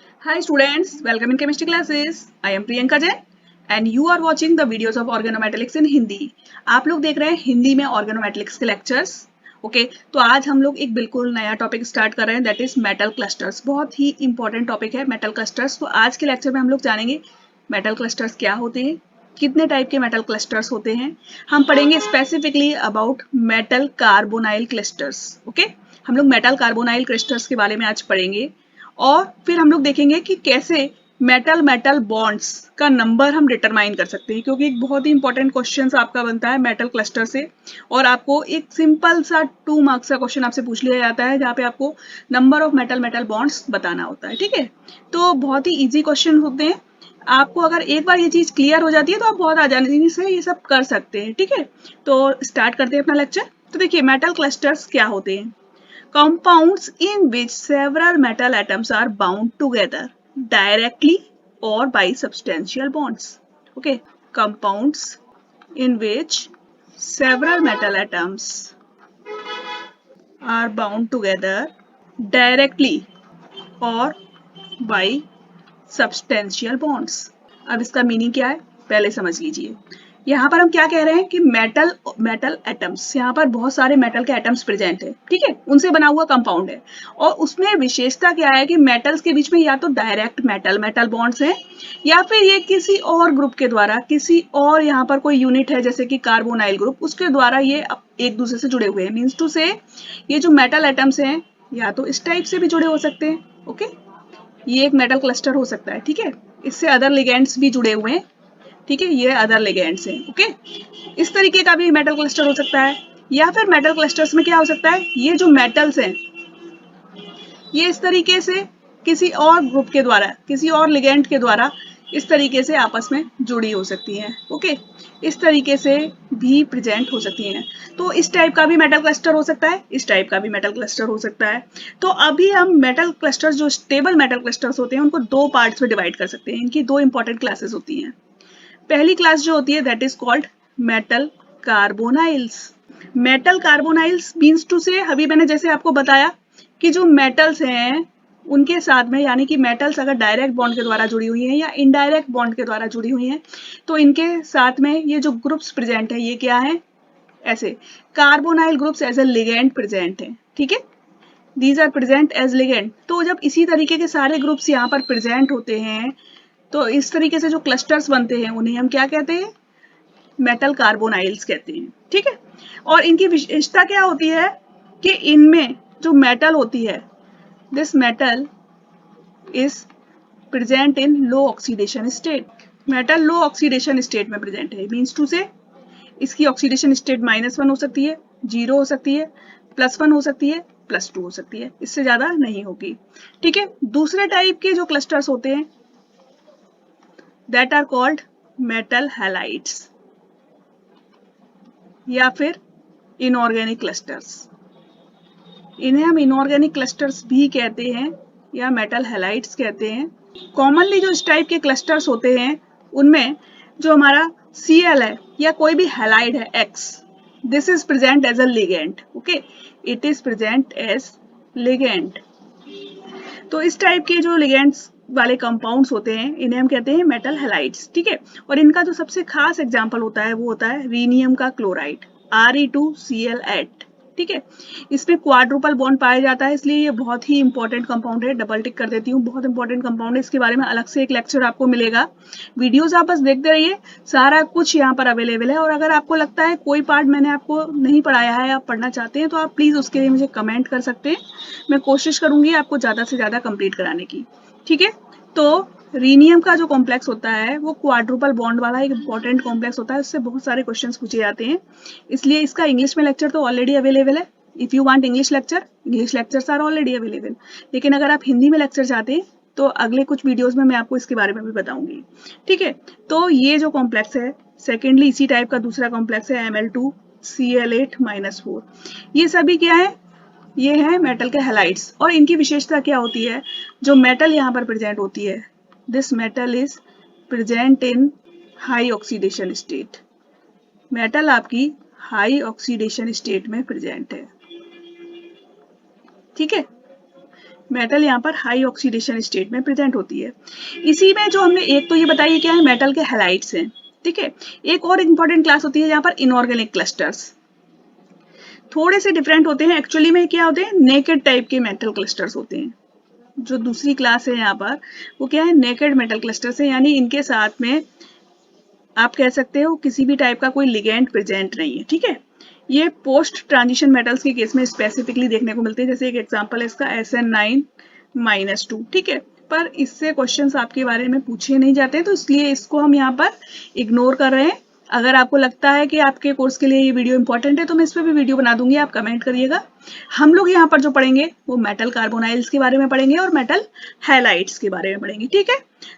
Hi students, welcome in chemistry classes. I am Priyanka Jain and you are watching the videos of organometallics in Hindi. आप लोग देख रहे हैं हिंदी में organometallics के lectures. ओके तो आज हम लोग एक बिल्कुल नया टॉपिक स्टार्ट कर रहे हैं दैट इज मेटल क्लस्टर्स. बहुत ही इंपॉर्टेंट टॉपिक है मेटल क्लस्टर्स. तो आज के लेक्चर में हम लोग जानेंगे मेटल क्लस्टर्स क्या होते हैं, कितने टाइप के मेटल क्लस्टर्स होते हैं. हम पढ़ेंगे specifically about metal carbonyl clusters. Okay हम लोग मेटल कार्बोनाइल क्लस्टर्स के बारे में आज पढ़ेंगे और फिर हम लोग देखेंगे कि कैसे मेटल मेटल बॉन्ड्स का नंबर हम डिटरमाइन कर सकते हैं, क्योंकि एक बहुत ही इंपॉर्टेंट क्वेश्चन आपका बनता है मेटल क्लस्टर से. और आपको एक सिंपल सा 2 मार्क्स का क्वेश्चन आपसे पूछ लिया जाता है जहाँ पे आपको number of metal metal bonds बताना होता है. ठीक है, तो बहुत ही इजी क्वेश्चन होते हैं. आपको अगर एक बार ये चीज क्लियर हो जाती है तो आप बहुत आसानी से ये सब कर सकते हैं. ठीक है, तो स्टार्ट करते हैं अपना लेक्चर. तो देखिए मेटल क्लस्टर्स क्या होते हैं. Compounds in which several metal atoms are bound together directly or by substantial bonds. Okay, compounds in which several metal atoms are bound together directly or by substantial bonds. अब इसका meaning क्या है पहले समझ लीजिए. यहाँ पर हम क्या कह रहे हैं कि मेटल एटम्स, यहाँ पर बहुत सारे मेटल के एटम्स प्रेजेंट है. ठीक है, उनसे बना हुआ कंपाउंड है और उसमें विशेषता क्या है कि मेटल्स के बीच में या तो डायरेक्ट मेटल मेटल बॉन्ड्स हैं या फिर ये किसी और ग्रुप के द्वारा, किसी और यहाँ पर कोई यूनिट है जैसे कि कार्बोनाइल ग्रुप, उसके द्वारा ये एक दूसरे से जुड़े हुए हैं. मीन्स टू से ये जो मेटल एटम्स हैं या तो इस टाइप से भी जुड़े हो सकते हैं. ओके, ये एक मेटल क्लस्टर हो सकता है. ठीक है, इससे अदर लिगेंड्स भी जुड़े हुए हैं. ठीक है, ये अदर लिगेंड्स हैं. ओके, इस तरीके का भी मेटल क्लस्टर हो सकता है. या फिर मेटल क्लस्टर्स में क्या हो सकता है, ये जो मेटल्स हैं ये इस तरीके से किसी और ग्रुप के द्वारा, किसी और लिगेंड के द्वारा इस तरीके से आपस में जुड़ी हो सकती हैं. ओके, इस तरीके से भी प्रेजेंट हो सकती हैं. तो इस टाइप का भी मेटल क्लस्टर हो सकता है, इस टाइप का भी मेटल क्लस्टर हो सकता है. तो अभी हम मेटल क्लस्टर्स, जो स्टेबल मेटल क्लस्टर्स होते हैं, उनको दो पार्ट्स में डिवाइड कर सकते हैं. इनकी दो इंपॉर्टेंट क्लासेस होती हैं. पहली क्लास जो होती है that is called metal carbonyls. Metal carbonyls means to say, अभी मैंने जैसे आपको बताया कि जो मेटल्स हैं उनके साथ में, यानी कि मेटल्स अगर डायरेक्ट बॉन्ड के द्वारा जुड़ी हुई हैं या इनडायरेक्ट बॉन्ड के द्वारा जुड़ी हुई हैं, तो इनके साथ में ये जो ग्रुप्स प्रेजेंट है ये क्या है, ऐसे carbonyl groups as a ligand present है. ठीक है, these are present as ligand. तो जब इसी तरीके के सारे ग्रुप्स यहाँ पर प्रेजेंट होते हैं तो इस तरीके से जो क्लस्टर्स बनते हैं उन्हें हम क्या कहते हैं, मेटल कार्बोनाइल्स कहते हैं. ठीक है, और इनकी विशेषता क्या होती है कि इनमें जो मेटल होती है, this metal is present in low oxidation state. Metal low oxidation state में प्रेजेंट है. मीन्स टू से इसकी ऑक्सीडेशन स्टेट -1 हो सकती है, 0 हो सकती है, +1 हो सकती है, +2 हो सकती है, इससे ज्यादा नहीं होगी. ठीक है, दूसरे टाइप के जो क्लस्टर्स होते हैं that are called metal halides या फिर इनऑर्गेनिक क्लस्टर्स. इन्हें हम इनऑर्गेनिक क्लस्टर्स भी कहते हैं या मेटल हैलाइड्स कहते हैं. कॉमनली जो इस टाइप के क्लस्टर्स होते हैं उनमें जो हमारा Cl है या कोई भी हैलाइड है X, this is present as a ligand. Okay, it is present as ligand. तो इस टाइप के जो लिगेंड्स वाले कंपाउंड्स होते हैं इन्हें हम कहते हैं मेटल हैलाइड्स. ठीक है, और इनका जो सबसे खास एग्जांपल होता है वो होता है रीनियम का क्लोराइड, Re2Cl8. ठीक है, इसमें क्वाड्रुपल बॉन्ड पाया जाता है, इसलिए ये बहुत ही इंपॉर्टेंट कंपाउंड है. डबल टिक कर देती हूँ, बहुत इंपॉर्टेंट कंपाउंड है. इसके बारे में अलग से एक लेक्चर आपको मिलेगा. वीडियोस आप बस देखते रहिए, सारा कुछ यहाँ पर अवेलेबल है. और अगर आपको लगता है कोई पार्ट मैंने आपको नहीं पढ़ाया है, आप पढ़ना चाहते हैं, तो आप प्लीज उसके लिए मुझे कमेंट कर सकते हैं. मैं कोशिश करूंगी आपको ज्यादा से ज्यादा कंप्लीट कराने की. ठीक है, तो रीनियम का जो कॉम्प्लेक्स होता है वो क्वाड्रुपल बॉन्ड वाला एक इंपॉर्टेंट कॉम्प्लेक्स होता है. उससे बहुत सारे क्वेश्चंस पूछे जाते हैं, इसलिए इसका इंग्लिश में लेक्चर तो ऑलरेडी अवेलेबल है. If you want English lectures are already available. लेकिन अगर आप हिंदी में लेक्चर चाहते हैं तो अगले कुछ वीडियोस में मैं आपको इसके बारे में भी बताऊंगी. ठीक है, तो ये जो कॉम्प्लेक्स है, सेकेंडली इसी टाइप का दूसरा कॉम्प्लेक्स है Ml2Cl8-4. ये सभी क्या है, ये है मेटल के हैलाइड्स. और इनकी विशेषता क्या होती है, जो मेटल यहाँ पर प्रेजेंट होती है, this metal is present in high oxidation state. Metal आपकी हाई ऑक्सीडेशन स्टेट में प्रेजेंट है. ठीक है, मेटल यहाँ पर हाई ऑक्सीडेशन स्टेट में प्रेजेंट होती है। इसी में जो हमने एक तो ये बताइए क्या है, मेटल के हैलाइड्स हैं, ठीक है। एक और इंपॉर्टेंट क्लास होती है यहाँ पर इनऑर्गेनिक क्लस्टर्स, थोड़े से डिफरेंट होते हैं। एक्चुअली में क्या होते हैं, नेकेड टाइप के मेटल क्लस्टर्स होते हैं। जो दूसरी क्लास है यहाँ पर वो क्या है, नेकेड मेटल क्लस्टर्स है, यानी इनके साथ में आप कह सकते हो किसी भी टाइप का कोई लिगेंड प्रेजेंट नहीं है, ठीक है। ये पोस्ट ट्रांजिशन मेटल्स के केस में स्पेसिफिकली देखने को मिलते हैं। जैसे एक एग्जांपल है इसका SN9-2, ठीक है। पर इससे क्वेश्चंस आपके बारे में पूछे नहीं जाते, तो इसलिए इसको हम यहाँ पर इग्नोर कर रहे हैं। अगर आपको लगता है कि आपके कोर्स के लिए ये वीडियो इंपॉर्टेंट है तो मैं इस पर भी वीडियो बना दूंगी, आप कमेंट करिएगा। हम लोग यहाँ पर जो पढ़ेंगे वो मेटल कार्बोनाइल्स के बारे में पढ़ेंगे और मेटल हैलाइड्स के बारे में पढ़ेंगे, ठीक है।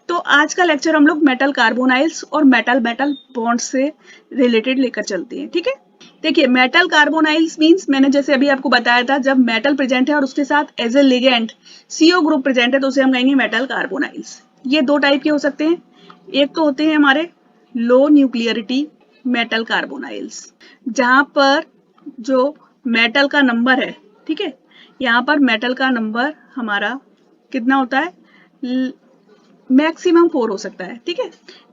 तो आज का लेक्चर हम लोग मेटल कार्बोनाइल्स और मेटल मेटल बॉन्ड्स से रिलेटेड लेकर चलते हैं, ठीक है। देखिए मेटल कार्बोनाइल्स मींस मैंने जैसे अभी आपको बताया था, जब मेटल प्रेजेंट है और उसके साथ as a ligand CO group present है तो उसे हम कहेंगे मेटल कार्बोनाइल्स। ये दो टाइप के हो सकते हैं। एक तो होते हैं हमारे लो न्यूक्लियरिटी मेटल कार्बोनाइल्स, जहां पर जो मेटल का नंबर है, ठीक है, यहाँ पर मेटल का नंबर हमारा कितना होता है, मैक्सिमम 4 हो सकता है, ठीक है।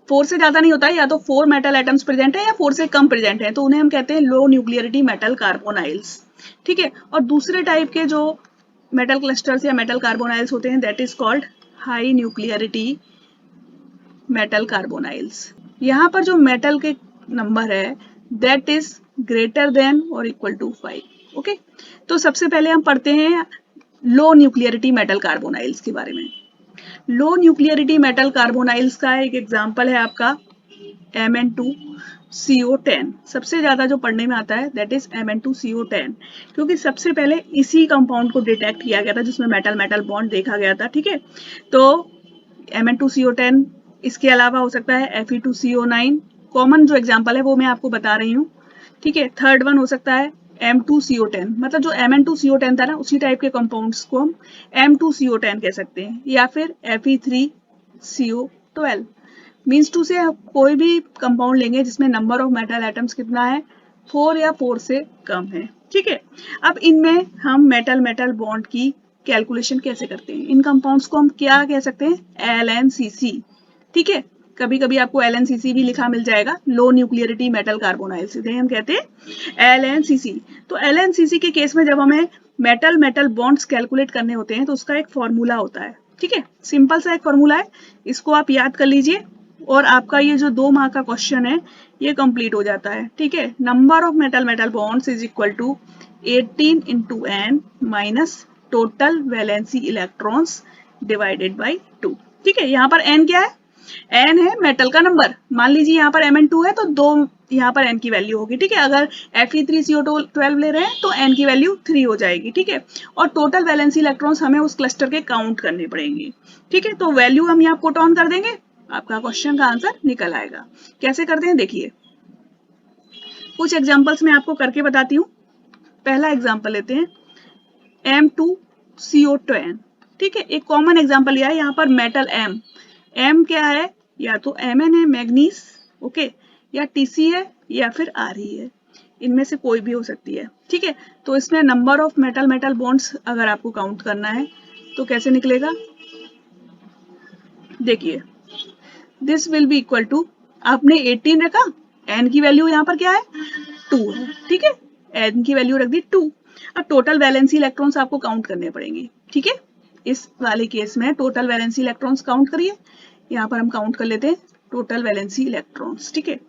4 से ज्यादा नहीं होता है, या तो 4 मेटल एटम्स प्रेजेंट है या 4 से कम प्रेजेंट है, तो उन्हें हम कहते हैं लो न्यूक्लियरिटी मेटल कार्बोनाइल्स, ठीक है। और दूसरे टाइप के जो मेटल क्लस्टर्स या मेटल कार्बोनाइल्स होते हैं that is called high nuclearity metal carbonyls. यहाँ पर जो मेटल के नंबर है दैट इज ग्रेटर देन और इक्वल टू 5, ओके। तो सबसे पहले हम पढ़ते हैं लो न्यूक्लियरिटी मेटल कार्बोनाइल्स के बारे में। लो न्यूक्लियरिटी मेटल कार्बोनाइल्स का एक एग्जांपल है आपका Mn2CO10। सबसे ज्यादा जो पढ़ने में आता है दैट इज Mn2CO10, क्योंकि सबसे पहले इसी कंपाउंड को डिटेक्ट किया गया था जिसमें मेटल मेटल बॉन्ड देखा गया था, ठीक है। तो Mn2CO10, इसके अलावा हो सकता है Fe2CO9, कॉमन जो एग्जाम्पल है वो मैं आपको बता रही हूँ, ठीक है। थर्ड वन हो सकता है M2CO10, मतलब जो Mn2CO10 था ना उसी टाइप के कंपाउंड्स को हम M2CO10 कह सकते हैं, या फिर Fe3CO12। मीन्स टू से कोई भी कंपाउंड लेंगे जिसमें नंबर ऑफ मेटल एटम्स कितना है, 4 या 4 से कम है, ठीक है। अब इनमें हम मेटल मेटल बॉन्ड की कैलकुलेशन कैसे करते हैं, इन कंपाउंड्स को हम क्या कह सकते हैं, LNCC, ठीक है। कभी कभी आपको LNCC भी लिखा मिल जाएगा, लो न्यूक्लियरिटी मेटल कार्बोनाइल, सीधे हम कहते हैं LNCC। तो LNCC के केस में जब हमें मेटल मेटल बॉन्ड्स कैलकुलेट करने होते हैं तो उसका एक फॉर्मूला होता है, ठीक है। सिंपल सा एक फॉर्मूला है, इसको आप याद कर लीजिए और आपका ये जो 2 मार्क का क्वेश्चन है ये कंप्लीट हो जाता है, ठीक है। Number of metal metal bonds is equal to 18 into n minus total valency electrons divided by 2, ठीक है। यहाँ पर n क्या है, n है मेटल का नंबर। मान लीजिए यहाँ पर Mn2 है तो 2 यहाँ पर n की वैल्यू होगी, ठीक है। अगर Fe3CO12 ले रहे हैं तो n की वैल्यू 3 हो जाएगी, ठीक है। और टोटल वैलेंसी इलेक्ट्रॉन्स हमें उस क्लस्टर के काउंट करने पड़ेंगे, ठीक है। तो वैल्यू हम यहाँ पुट ऑन कर देंगे, आपका क्वेश्चन का आंसर निकल आएगा। कैसे करते हैं देखिए, कुछ एग्जांपल्स मैं आपको करके बताती हूँ। पहला एग्जांपल लेते हैं M2CO10, ठीक है। एक कॉमन एग्जांपल लिया है यहाँ पर मेटल M क्या है, या तो Mn है मैग्नीज, ओके, या Tc है या फिर Re है, इनमें से कोई भी हो सकती है, ठीक है। तो इसमें number of metal metal bonds अगर आपको काउंट करना है तो कैसे निकलेगा, देखिए this will be equal to, आपने 18 रखा, n की वैल्यू यहाँ पर क्या है 2 है, ठीक है। n की वैल्यू रख दी 2। अब टोटल वैलेंसी इलेक्ट्रॉन्स आपको काउंट करने पड़ेंगे, ठीक है। इस वाले केस में टोटल वैलेंसी इलेक्ट्रॉन्स काउंट करिए, यहाँ पर हम काउंट कर लेते हैं टोटल वैलेंसी इलेक्ट्रॉन्स, ठीक है।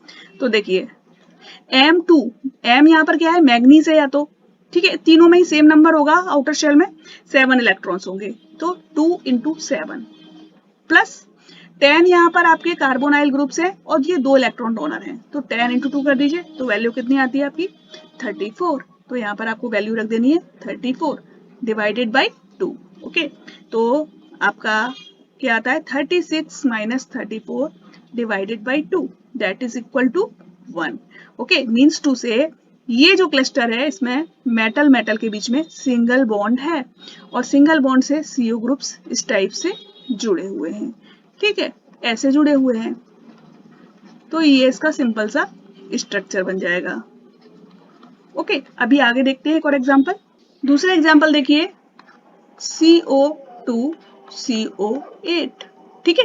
तो देखिए M2, M यहाँ पर क्या है मैग्नीज है या तो, ठीक है। तीनों में ही सेम नंबर होगा, आउटर शेल में 7 इलेक्ट्रॉन्स होंगे, तो 2 into 7 प्लस 10 यहाँ पर आपके कार्बोनाइल ग्रुप से और ये 2 इलेक्ट्रॉन डोनर हैं, तो 10 into 2 कर दीजिए तो वैल्यू कितनी आती है आपकी 34। तो यहाँ पर आपको वैल्यू रख देनी है 34 डिवाइडेड बाई 2, ओके। तो आपका क्या आता है 36 minus 34 divided by 2 that is equal to 1, okay. Means to say ये जो क्लस्टर है इसमें मेटल मेटल के बीच में सिंगल बॉन्ड है और सिंगल बॉन्ड से CO ग्रुप्स इस टाइप से जुड़े हुए हैं, ठीक है, ऐसे जुड़े हुए हैं। तो ये इसका सिंपल सा स्ट्रक्चर बन जाएगा, ओके। अभी आगे देखते हैं एक और एग्जांपल। दूसरा एग्जांपल देखिए CO 2CO8। ठीक है,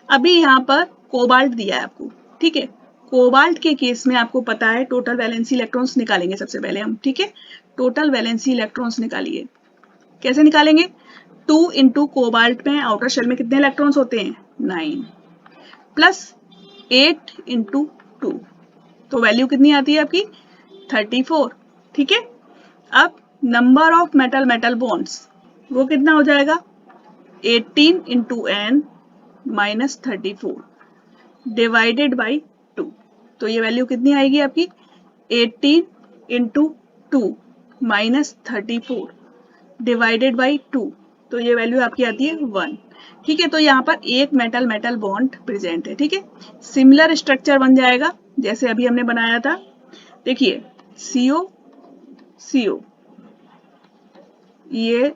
अभी यहाँ पर कोबाल्ट दिया है आपको। ठीक है, कोबाल्ट के केस में आपको पता है टोटल वैलेंसी इलेक्ट्रॉन्स निकालेंगे सबसे पहले हम। ठीक है, टोटल वैलेंसी इलेक्ट्रॉन्स निकालिए। कैसे निकालेंगे? 2 इंटू कोबाल्ट में आउटर शेल में कितने इलेक्ट्रॉन्स होते हैं? 9 प्लस 8 इंटू 2, तो वैल्यू कितनी आती है आपकी? 34। ठीक है, अब number of metal metal bonds वो कितना हो जाएगा? 18 into n minus 34 divided by 2, तो ये वैल्यू कितनी आएगी आपकी? 18 इंटू 2 माइनस 34 डिवाइडेड बाई 2, तो ये वैल्यू आपकी आती है 1। ठीक है, तो यहाँ पर एक मेटल मेटल बॉन्ड प्रेजेंट है। ठीक है, सिमिलर स्ट्रक्चर बन जाएगा जैसे अभी हमने बनाया था। देखिए CO CO, ये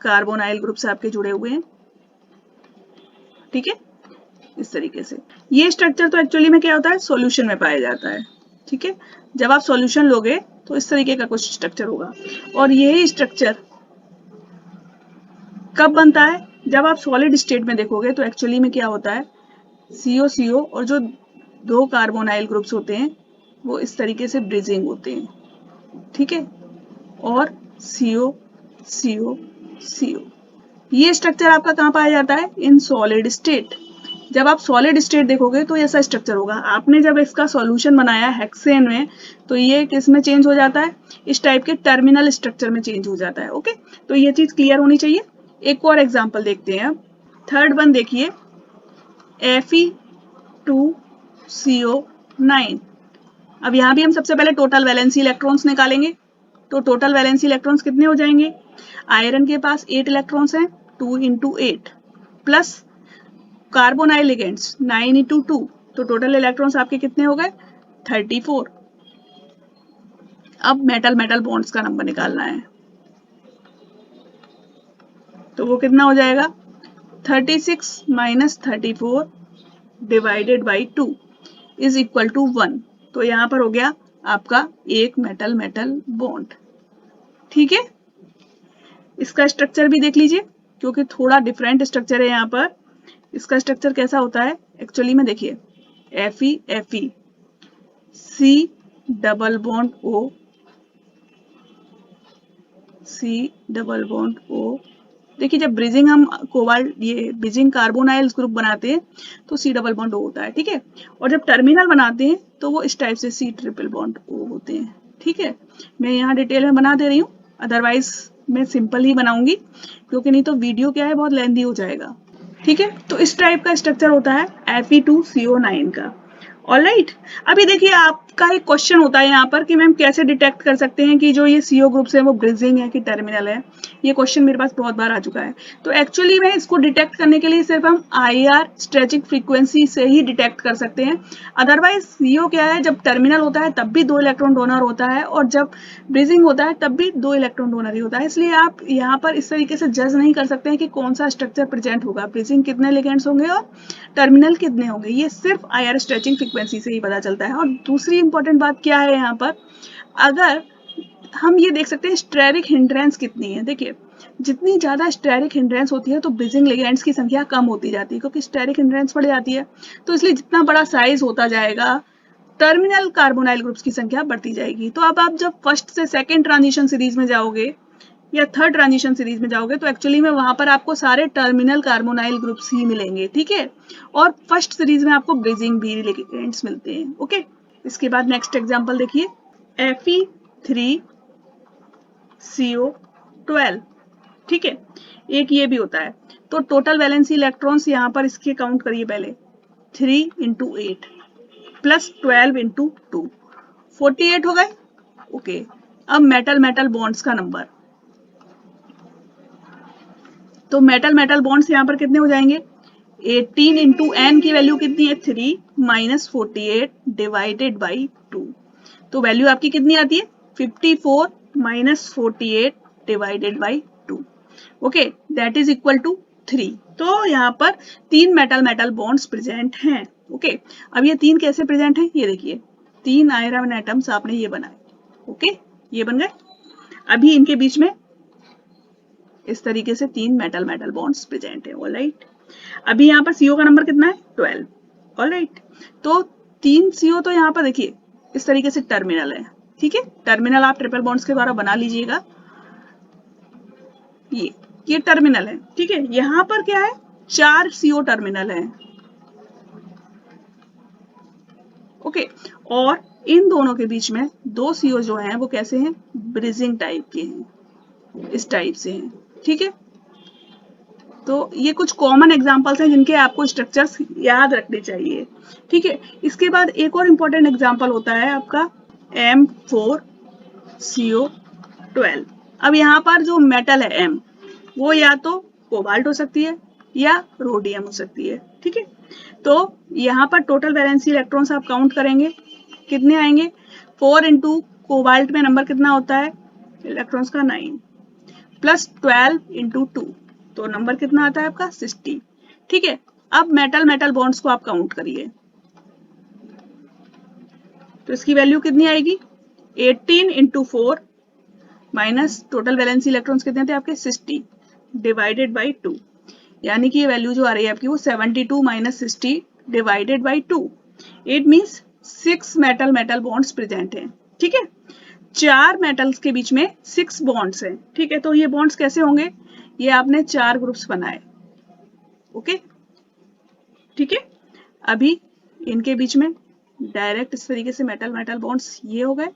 कार्बोनाइल ग्रुप से आपके जुड़े हुए हैं। ठीक है, इस तरीके से ये स्ट्रक्चर तो एक्चुअली में क्या होता है? सॉल्यूशन में पाया जाता है। ठीक है, जब आप सॉल्यूशन लोगे तो इस तरीके का कुछ स्ट्रक्चर होगा, और यही स्ट्रक्चर कब बनता है? जब आप सॉलिड स्टेट में देखोगे तो एक्चुअली में क्या होता है? CO CO और जो दो कार्बोनाइल ग्रुप्स होते हैं वो इस तरीके से ब्रिजिंग होते हैं। ठीक है, और CO CO CO, ये स्ट्रक्चर आपका कहाँ पाया जाता है? In solid state. जब आप सॉलिड स्टेट देखोगे तो ऐसा स्ट्रक्चर होगा। आपने जब इसका सॉल्यूशन बनाया हेक्सेन में तो ये किस में चेंज हो जाता है? इस टाइप के टर्मिनल स्ट्रक्चर में चेंज हो जाता है। ओके, तो ये चीज क्लियर होनी चाहिए। एक और एग्जांपल देखते हैं अब। थर्ड वन देखिए, Fe2CO9। अब यहाँ भी हम सबसे पहले टोटल वैलेंसी इलेक्ट्रॉन्स निकालेंगे। तो टोटल वैलेंसी इलेक्ट्रॉन्स कितने हो जाएंगे? आयरन के पास 8 इलेक्ट्रॉन्स हैं, 2 into 8 plus carbonyl ligands 9 into 2, तो टोटल इलेक्ट्रॉन्स आपके कितने हो गए? 34। अब मेटल मेटल बॉन्ड्स का नंबर निकालना है, तो वो कितना हो जाएगा? 36 minus 34 divided by 2 is equal to 1। तो यहाँ पर हो गया आपका एक मेटल मेटल बॉन्ड। ठीक है, इसका स्ट्रक्चर भी देख लीजिए क्योंकि थोड़ा डिफरेंट स्ट्रक्चर है यहाँ पर। इसका स्ट्रक्चर कैसा होता है एक्चुअली में? देखिए Fe C double bond O, C double bond O। देखिए जब ब्रिजिंग हम कोबाल्ट ये ब्रिजिंग कार्बोनाइल ग्रुप बनाते हैं तो C डबल बॉन्ड O होता है। ठीक है, और जब टर्मिनल बनाते हैं तो वो इस टाइप से C ट्रिपल बॉन्ड O होते हैं। ठीक है, मैं यहाँ डिटेल में बना दे रही हूँ, अदरवाइज मैं सिंपल ही बनाऊंगी क्योंकि नहीं तो वीडियो क्या है बहुत लेंथी हो जाएगा। ठीक है, तो इस टाइप का स्ट्रक्चर होता है Fe2CO9 का। ऑलराइट, अभी देखिए आपका एक क्वेश्चन होता है यहाँ पर कि मैम कैसे डिटेक्ट कर सकते हैं कि जो ये CO ग्रुप्स है वो ब्रिजिंग है कि टर्मिनल है। ये क्वेश्चन मेरे पास बहुत बार आ चुका है। तो एक्चुअली में इसको डिटेक्ट करने के लिए सिर्फ हम IR स्ट्रेचिंग फ्रीक्वेंसी से ही डिटेक्ट कर सकते हैं। अदरवाइज CO क्या है, जब टर्मिनल होता है तब भी 2 इलेक्ट्रॉन डोनर होता है और जब ब्रिजिंग होता है तब भी 2 इलेक्ट्रॉन डोनर ही होता है। इसलिए आप यहाँ पर इस तरीके से जज नहीं कर सकते हैं कि कौन सा स्ट्रक्चर प्रेजेंट होगा, ब्रिजिंग कितने लिगेंड्स होंगे और टर्मिनल कितने होंगे। ये सिर्फ IR स्ट्रेचिंग फ्रीक्वेंसी से ही पता चलता है। और दूसरी इंपॉर्टेंट बात क्या है यहाँ पर, अगर हम ये देख सकते हैं स्टेरिक हिंड्रेंस कितनी है। देखिए जितनी ज्यादा स्टेरिक हिंड्रेंस होती है तो ब्रिजिंग लिगेंड्स की संख्या कम होती जाती है क्योंकि स्टेरिक हिंड्रेंस बढ़ जाती है। तो इसलिए जितना बड़ा साइज होता जाएगा टर्मिनल कार्बोनाइल ग्रुप्स की संख्या बढ़ती जाएगी। तो अब आप जब फर्स्ट से सेकेंड ट्रांजिशन सीरीज में जाओगे या थर्ड ट्रांजिशन सीरीज में जाओगे तो एक्चुअली में वहां पर आपको सारे टर्मिनल कार्बोनाइल ग्रुप्स ही मिलेंगे। ठीक है, और फर्स्ट सीरीज में आपको ब्रिजिंग भी लिगेंड्स मिलते हैं। ओके, इसके बाद नेक्स्ट एग्जांपल देखिए, Fe3CO12। ठीक है, एक ये भी होता है। तो टोटल वैलेंसी इलेक्ट्रॉन्स यहाँ पर इसके काउंट करिए पहले, 3 इंटू 8 प्लस 12 इंटू 2, 48 हो गए। ओके, अब मेटल मेटल बॉन्ड्स का नंबर, तो मेटल मेटल बॉन्ड्स यहाँ पर कितने हो जाएंगे? 18 इंटू n की वैल्यू कितनी है? 3 माइनस 48 डिवाइडेड बाई 2, तो वैल्यू आपकी कितनी आती है? 54 minus 48 divided by 2। Okay, that is equal to 3। तो यहाँ पर 3 मेटल मेटल बॉन्ड्स प्रेजेंट हैं। ओके, अब ये 3 कैसे प्रेजेंट हैं? ये देखिए 3 आयरन एटम्स आपने ये बनाए। ओके, ये बन गए। अभी इनके बीच में इस तरीके से 3 मेटल मेटल बॉन्ड्स प्रेजेंट है। ऑलराइट, अभी यहाँ पर CO का नंबर कितना है 12। ऑलराइट, तो 3 CO तो यहाँ पर देखिए इस तरीके से टर्मिनल है। ठीक है, टर्मिनल आप ट्रिपल बॉन्ड्स के द्वारा बना लीजिएगा। ये टर्मिनल है। ठीक है, यहाँ पर क्या है 4 CO टर्मिनल है। ओके, और इन दोनों के बीच में 2 CO जो हैं वो कैसे हैं, ब्रिजिंग टाइप के हैं, इस टाइप से हैं। ठीक है, तो ये कुछ कॉमन एग्जांपल्स हैं जिनके आपको स्ट्रक्चर्स याद रखने चाहिए। ठीक है, इसके बाद एक और इम्पोर्टेंट एग्जांपल होता है आपका M4CO12। अब यहाँ पर जो मेटल है M, वो या तो कोबाल्ट हो सकती है या रोडियम हो सकती है। ठीक है, तो यहाँ पर टोटल वैलेंसी इलेक्ट्रॉन्स आप काउंट करेंगे, कितने आएंगे, 4 इंटू कोबाल्ट में नंबर कितना होता है इलेक्ट्रॉन्स का 9, प्लस 12 इंटू 2, तो नंबर कितना आता है आपका 60। ठीक है, अब मेटल मेटल बॉन्ड्स को आप काउंट करिए, तो इसकी वैल्यू कितनी आएगी 18 into 4 minus total valency electrons कितने थे आपके 60 डिवाइडेड बाई 2, यानी कि ये वैल्यू जो आ रही है आपकी वो 72 minus 60 divided by 2। It means 6 metal metal bonds present हैं। ठीक है, 4 मेटल्स के बीच में 6 बॉन्ड्स हैं। ठीक है, तो ये बॉन्ड्स कैसे होंगे, ये आपने 4 ग्रुप्स बनाए। ओके, ठीक है, अभी इनके बीच में डायरेक्ट इस तरीके से मेटल मेटल बॉन्ड्स ये हो गए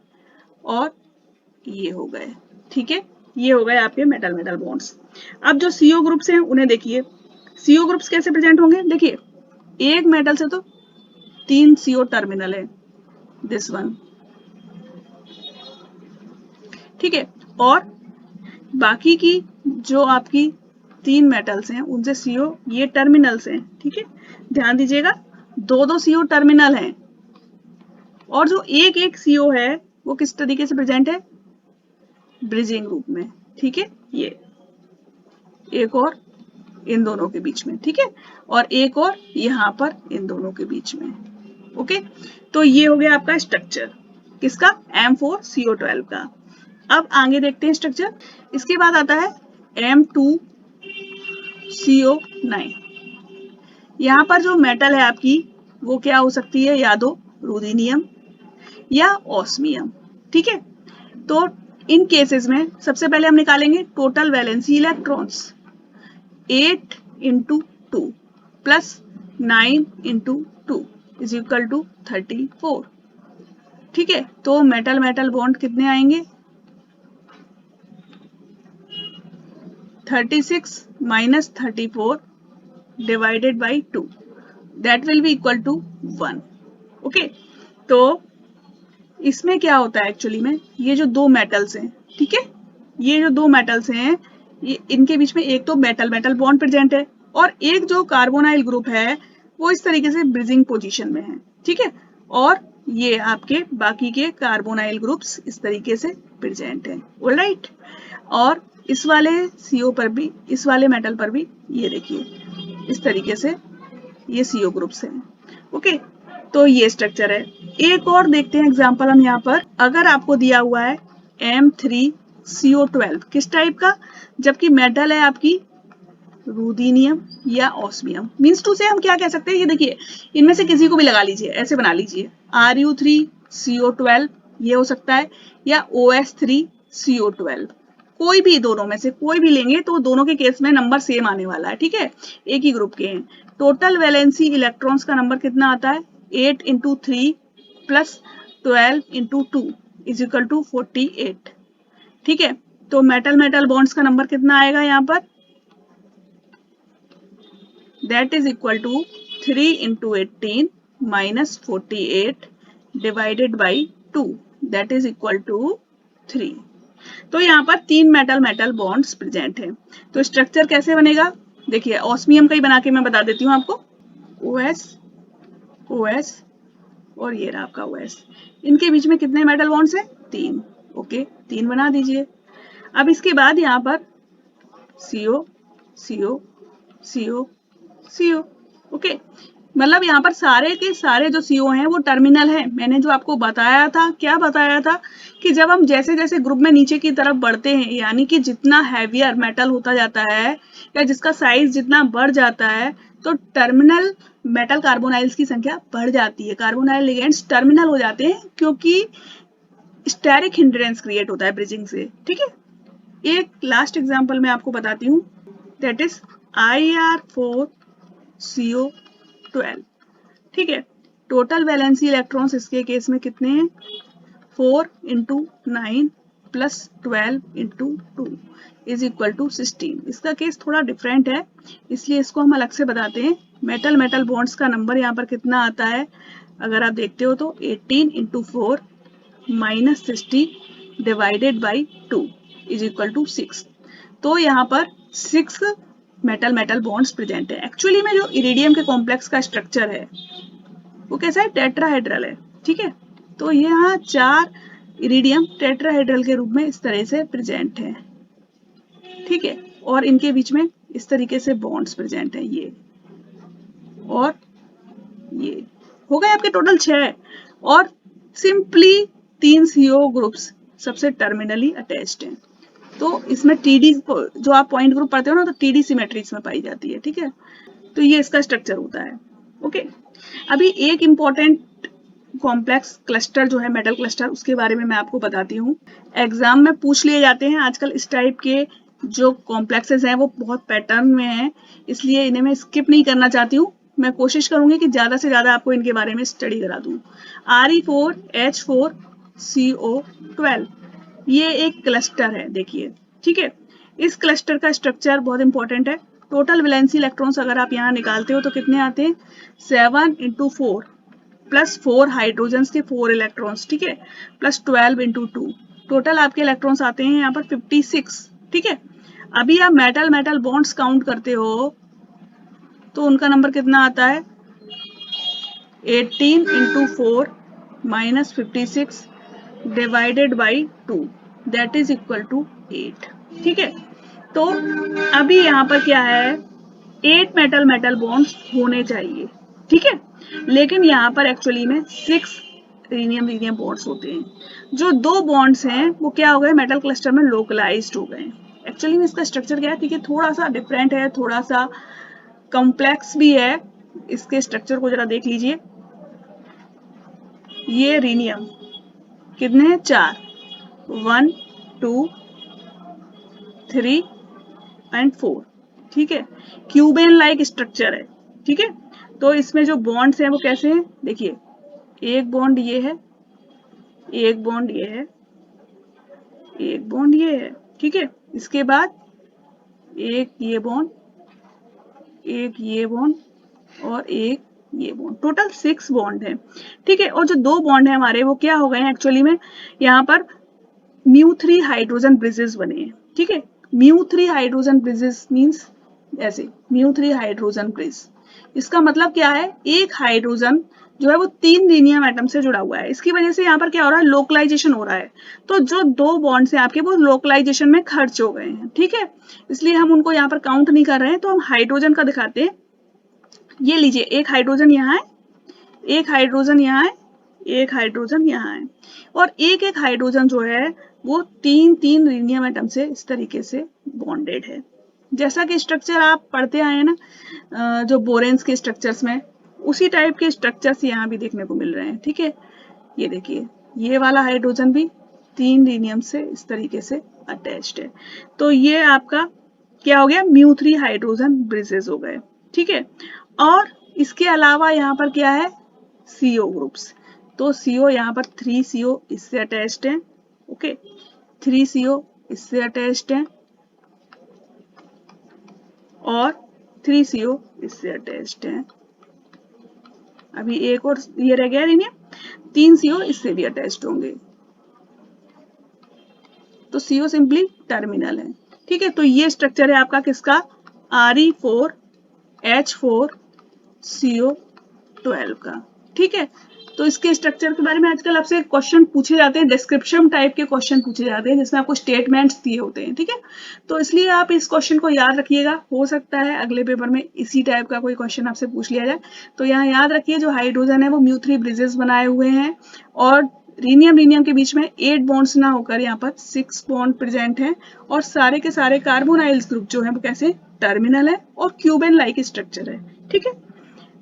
और ये हो गए। ठीक है, ये हो गए आपके मेटल मेटल बॉन्ड्स। अब जो CO ग्रुप्स हैं उन्हें देखिए, CO ग्रुप्स कैसे प्रेजेंट होंगे, देखिए एक मेटल से तो 3 CO टर्मिनल है, दिस वन। ठीक है, और बाकी की जो आपकी 3 मेटल्स हैं उनसे CO ये टर्मिनल्स हैं। ठीक है, ध्यान दीजिएगा 2-2 CO टर्मिनल हैं, और जो एक एक CO है वो किस तरीके से प्रेजेंट है, ब्रिजिंग रूप में। ठीक है, ये एक और इन दोनों के बीच में। ठीक है, और एक और यहाँ पर इन दोनों के बीच में। ओके, तो ये हो गया आपका स्ट्रक्चर किसका, M4CO12 का। अब आगे देखते हैं स्ट्रक्चर। इसके बाद आता है M2CO9। यहाँ पर जो मेटल है आपकी वो क्या हो सकती है, या तो रुदीनियम या ऑस्मियम। ठीक है, तो इन केसेस में सबसे पहले हम निकालेंगे total valency electrons, 8 into 2 plus 9 into 2 is equal to 34। ठीक है, तो मेटल मेटल बॉन्ड कितने आएंगे, 36 minus 34 divided by 2, that will be equal to 1। Okay, तो इसमें क्या होता है एक्चुअली में, ये जो 2 मेटल्स हैं, ठीक है, ये जो 2 मेटल्स हैं, ये इनके बीच में एक तो मेटल मेटल बॉन्ड प्रेजेंट है और एक जो कार्बोनाइल ग्रुप है वो इस तरीके से ब्रिजिंग पोजीशन में है। ठीक है, और ये आपके बाकी के कार्बोनाइल ग्रुप्स इस तरीके से प्रेजेंट है। ऑलराइट, और इस वाले CO पर भी, इस वाले मेटल पर भी ये देखिए इस तरीके से ये CO ग्रुप्स हैं। ओके, तो ये स्ट्रक्चर है। एक और देखते हैं एग्जांपल हम यहाँ पर। अगर आपको दिया हुआ है M3CO12 किस टाइप का, जबकि मेटल है आपकी रुदीनियम या ऑस्मियम, मीन्स टू से हम क्या कह सकते हैं, ये देखिए इनमें से किसी को भी लगा लीजिए, ऐसे बना लीजिए Ru3CO12 ये हो सकता है, या OS3CO12, कोई भी दोनों में से कोई भी लेंगे तो दोनों के केस में नंबर सेम आने वाला है। ठीक है, एक ही ग्रुप के हैं। टोटल वैलेंसी इलेक्ट्रॉन्स का नंबर कितना आता है, 8 into 3 plus 12 into 2 is equal to 48। ठीक है, तो मेटल मेटल बॉन्ड्स का नंबर कितना आएगा यहाँ पर, that is equal to 3 into 18 minus 48 divided by 2, that is equal to 3। तो यहाँ पर 3 मेटल मेटल बॉन्ड्स प्रेजेंट हैं। तो स्ट्रक्चर कैसे बनेगा, देखिए ऑस्मियम का ही बना के मैं बता देती हूँ आपको, OS OS और ये रहा आपका OS। इनके बीच में कितने मेटल बॉन्ड्स हैं, 3। ओके, 3 बना दीजिए। अब इसके बाद यहाँ पर CO CO CO CO। Okay, मतलब यहाँ पर सारे के सारे जो CO हैं वो टर्मिनल हैं। मैंने जो आपको बताया था, क्या बताया था कि जब हम जैसे जैसे ग्रुप में नीचे की तरफ बढ़ते हैं, यानी कि जितना हैवियर मेटल होता जाता है या जिसका साइज जितना बढ़ जाता है, तो टर्मिनल मेटल कार्बोनाइल्स की संख्या बढ़ जाती है। कार्बोनाइल लिगेंड्स टर्मिनल हो जाते हैं क्योंकि स्टेरिक हिंड्रेंस क्रिएट होता है ब्रिजिंग से। ठीक है, एक लास्ट एग्जांपल मैं आपको बताती हूँ, दैट इज IR4CO12। ठीक है, टोटल वैलेंसी इलेक्ट्रॉन्स इसके केस में कितने हैं? 4 × 9 + 12 × 2 इज इक्वल टू 16। इसका केस थोड़ा डिफरेंट है, इसलिए इसको हम अलग से बताते हैं। मेटल मेटल बॉन्ड्स का नंबर यहाँ पर कितना आता है, अगर आप देखते हो तो 18 × 4 - 60 divided by 2 is equal to 6। तो यहाँ पर 6 मेटल मेटल बॉन्ड्स प्रेजेंट है। एक्चुअली में जो इरिडियम के कॉम्प्लेक्स का स्ट्रक्चर है वो कैसा है? टेट्राहेड्रल है। ठीक है, तो यहाँ 4 इरिडियम टेट्राहेड्रल के रूप में इस तरह से प्रेजेंट है। ठीक है, और इनके बीच में इस तरीके से बॉन्ड्स प्रेजेंट है, ये और ये हो गए आपके टोटल 6। और सिंपली 3 CO ग्रुप्स सबसे टर्मिनली अटैच्ड हैं। तो इसमें TD जो आप पॉइंट ग्रुप पढ़ते हो ना, तो TD सिमेट्री इसमें पाई जाती है। ठीक है, तो ये इसका स्ट्रक्चर होता है। ओके, अभी एक इम्पॉर्टेंट कॉम्प्लेक्स क्लस्टर जो है मेटल क्लस्टर, उसके बारे में मैं आपको बताती हूँ। एग्जाम में पूछ लिए जाते हैं आजकल। इस टाइप के जो कॉम्प्लेक्सेस हैं वो बहुत पैटर्न में हैं, इसलिए इन्हें मैं स्किप नहीं करना चाहती हूँ। मैं कोशिश करूंगी कि ज़्यादा से ज़्यादा आपको इनके बारे में स्टडी करा दूँ। Re4H4CO12 ये एक क्लस्टर है, देखिए। ठीक है, इस क्लस्टर का स्ट्रक्चर बहुत इंपॉर्टेंट है। टोटल वैलेंसी इलेक्ट्रॉन्स अगर आप यहाँ निकालते हो तो कितने आते हैं? 7 × 4 + 4 हाइड्रोजन के 4 इलेक्ट्रॉन्स। ठीक है, + 12 × 2 टोटल आपके इलेक्ट्रॉन्स आते हैं यहाँ पर 56। ठीक है, अभी आप मेटल मेटल बॉन्ड्स काउंट करते हो तो उनका नंबर कितना आता है? 18 × 4 - 56 divided by 2 that is equal to 8। ठीक है, तो अभी यहाँ पर क्या है? 8 मेटल मेटल बॉन्ड्स होने चाहिए। ठीक है, लेकिन यहाँ पर एक्चुअली में 6 रीनियम रीनियम बॉन्ड्स होते हैं। जो 2 बॉन्ड्स हैं वो क्या हो गए? मेटल क्लस्टर में लोकलाइज्ड हो गए। एक्चुअली में इसका स्ट्रक्चर क्या है? ठीक है, थोड़ा सा डिफरेंट है, थोड़ा सा कॉम्प्लेक्स भी है। इसके स्ट्रक्चर को जरा देख लीजिए। ये रीनियम कितने हैं? 4, 1 2 3 एंड 4। ठीक है, क्यूबेन लाइक स्ट्रक्चर है। ठीक है, तो इसमें जो बॉन्ड्स हैं वो कैसे हैं? देखिए, एक बॉन्ड ये है, एक बॉन्ड ये है, एक बॉन्ड ये है। ठीक है, इसके बाद एक ये बॉन्ड, एक ये बॉन्ड और एक ये बॉन्ड, टोटल 6 बॉन्ड है। ठीक है, और जो 2 बॉन्ड है हमारे वो क्या हो गए हैं? एक्चुअली में यहाँ पर μ3 हाइड्रोजन ब्रिजेस बने हैं। ठीक है, μ3 हाइड्रोजन ब्रिजेस मीन्स ऐसे μ3 हाइड्रोजन ब्रिज, इसका मतलब क्या है? एक हाइड्रोजन जो है वो 3 रीनियम एटम से जुड़ा हुआ है। इसकी वजह से यहाँ पर क्या हो रहा है? लोकलाइजेशन हो रहा है। तो जो 2 बॉन्ड्स हैं आपके वो लोकलाइजेशन में खर्च हो गए हैं। ठीक है, इसलिए हम उनको यहाँ पर काउंट नहीं कर रहे हैं, तो हम हाइड्रोजन का दिखाते हैं। ये लीजिए, एक हाइड्रोजन यहाँ है, एक हाइड्रोजन यहाँ है, एक हाइड्रोजन यहाँ है, और एक एक हाइड्रोजन जो है वो 3 रीनियम एटम से इस तरीके से बॉन्डेड है। जैसा कि स्ट्रक्चर आप पढ़ते आए हैं ना, जो बोरेन्स के स्ट्रक्चर्स में, उसी टाइप के स्ट्रक्चर्स यहाँ भी देखने को मिल रहे हैं। ठीक है, ये देखिए, ये वाला हाइड्रोजन भी 3 रीनियम से इस तरीके से अटैच्ड है। तो ये आपका क्या हो गया? μ3 हाइड्रोजन ब्रिजेस हो गए। ठीक है, और इसके अलावा यहाँ पर क्या है? CO groups. तो CO यहाँ पर 3 CO इससे अटैच्ड हैं। ओके, 3 CO इससे अटैच्ड हैं और 3 CO इससे अटैच्ड हैं। अभी एक और ये रह गया रीनियम, 3 CO इससे भी अटैच्ड होंगे। तो CO सिंपली टर्मिनल है। ठीक है, तो ये स्ट्रक्चर है आपका किसका? Re4H4CO12 का। ठीक है, तो तो इसके स्ट्रक्चर के बारे में आजकल आपसे क्वेश्चन पूछे जाते हैं, डिस्क्रिप्शन टाइप के क्वेश्चन पूछे जाते हैं जिसमें आपको स्टेटमेंट्स दिए होते हैं, ठीक है। तो इसलिए आप इस क्वेश्चन को याद रखिएगा, हो सकता है अगले पेपर में इसी टाइप का कोई क्वेश्चन आपसे पूछ लिया जाए। तो यहाँ याद रखिए जो हाइड्रोजन है वो म्यू3 ब्रिजेस बनाए हुए हैं और रीनियम के बीच में 8 बॉन्ड्स ना होकर यहाँ पर 6 बॉन्ड प्रेजेंट हैं और सारे के सारे कार्बोनाइल्स ग्रुप जो है वो कैसे टर्मिनल है और क्यूबेन लाइक स्ट्रक्चर है, ठीक है।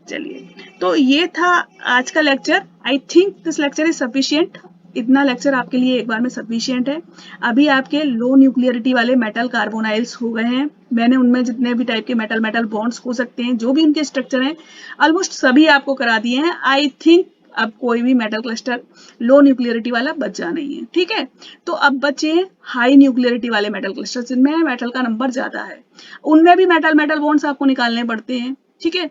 चलिए, तो ये था आज का lecture. I think this lecture is sufficient. इतना लेक्चर आपके लिए एक बार में सफिशियंट है। अभी आपके लो न्यूक्लियरिटी वाले मेटल कार्बोनाइल्स हो गए हैं। मैंने उनमें जितने भी टाइप के मेटल बॉन्ड्स हो सकते हैं, जो भी उनके स्ट्रक्चर हैं, ऑलमोस्ट सभी आपको करा दिए हैं। आई थिंक अब कोई भी मेटल क्लस्टर लो न्यूक्लियरिटी वाला बचा नहीं है, ठीक है। तो अब बचे हाई न्यूक्लियरिटी वाले मेटल क्लस्टर जिनमें मेटल का नंबर ज्यादा है, उनमें भी मेटल बॉन्ड्स आपको निकालने पड़ते हैं, ठीक है।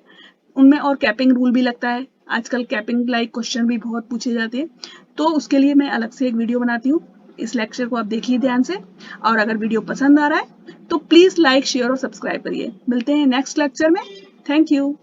उनमें और कैपिंग रूल भी लगता है। आजकल कैपिंग लाइक क्वेश्चन भी बहुत पूछे जाते हैं, तो उसके लिए मैं अलग से एक वीडियो बनाती हूँ। इस लेक्चर को आप देखिए ध्यान से, और अगर वीडियो पसंद आ रहा है तो प्लीज लाइक, शेयर और सब्सक्राइब करिए। मिलते हैं नेक्स्ट लेक्चर में। Thank you.